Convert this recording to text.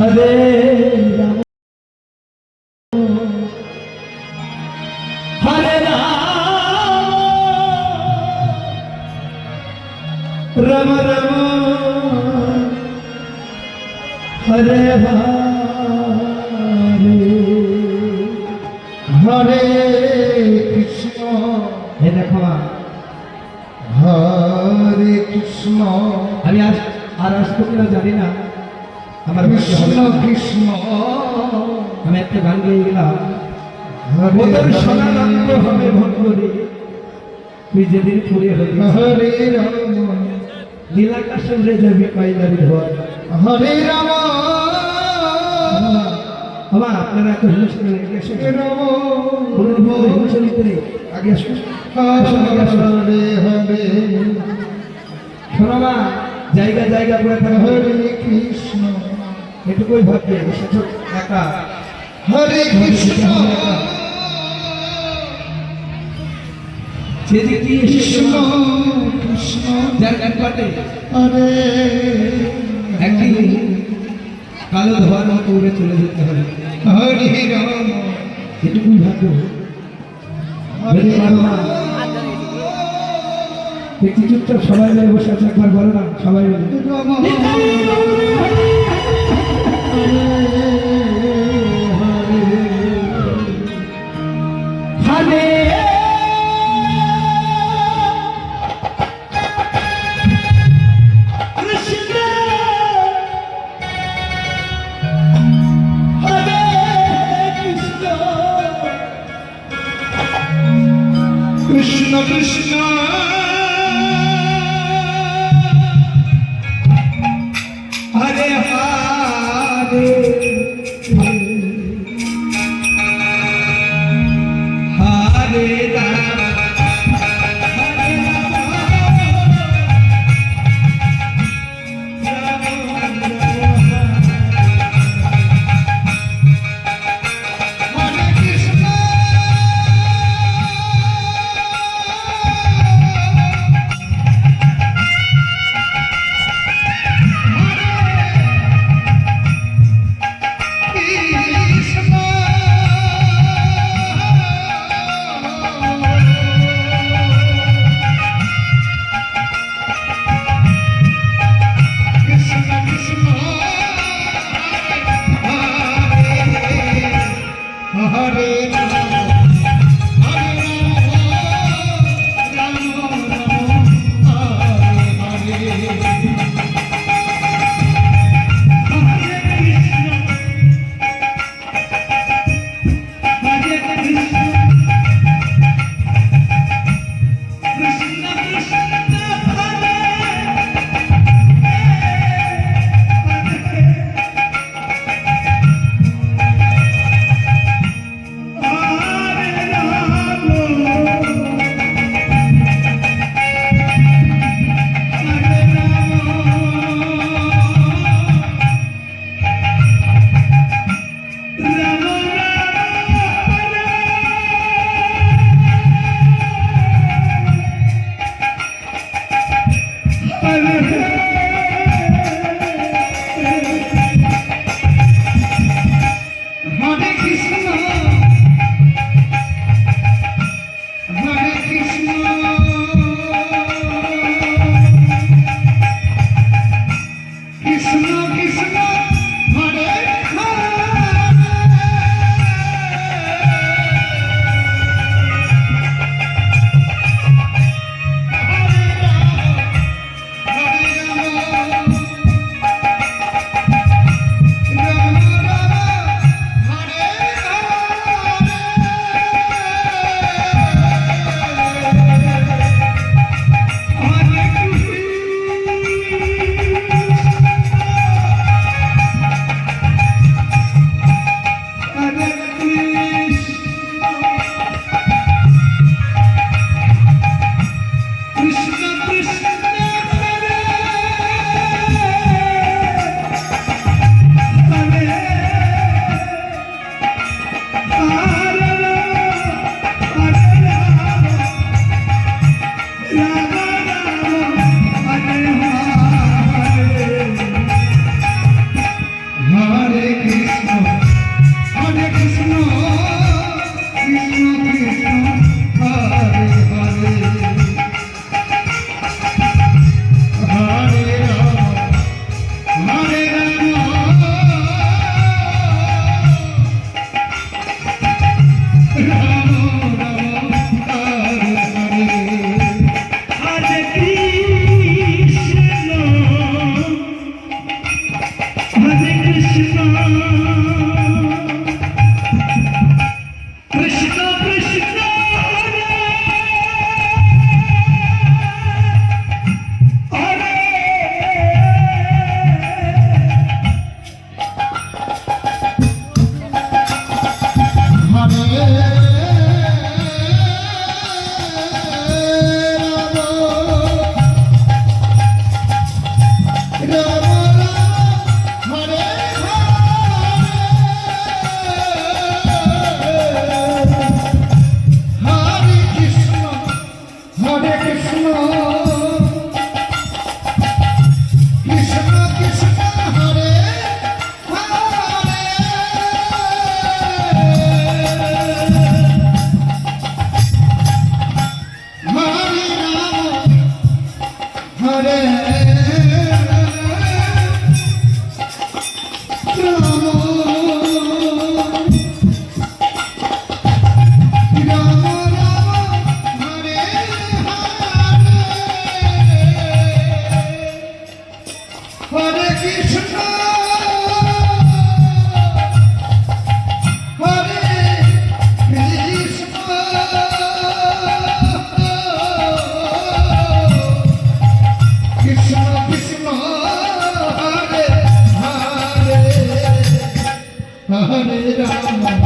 হরে রাম হরে রাম রাম রাম হরে হরে কৃষ্ণ। হে দেখো হরে কৃষ্ণ। আমি আজ আর আসবো কিনা জানি না, আমার কৃষ্ণ কৃষ্ণ। আমি একটা গান গিয়ে গেলাম, সোনানন্দ হবে ভঙ্গরে তুই যেদিন ফুরে হবি হরে রাম নীলাকাশে উড়ে যাবি কয়লারি ধর হরে রাম। আমার আপনারা এত হিংসা লেগে আসে আগে আসুন হরে হরে শোনা জায়গা জায়গা করে থাকে হরে কৃষ্ণ এটুকুই ভাববে একা হরে কৃষ্ণ। কৃষ্ণ কৃষ্ণ যার কাটে হরে একদিন কালো ধোয়ার মতো উড়ে চলে যেতে হবে হরে রাম এটুকুই ভাবো। দেখছি চুপচাপ সবাই মিলে বসে আছে, একবার বলো না সবাই মিলে হরে কৃষ্ণ কৃষ্ণ হরে হরে হরে রাম হরে রাম হরে কৃষ্ণ। হরে কৃষ্ণ হরে কৃষ্ণ কৃষ্ণ কৃষ্ণ হরে হরে হরে রাম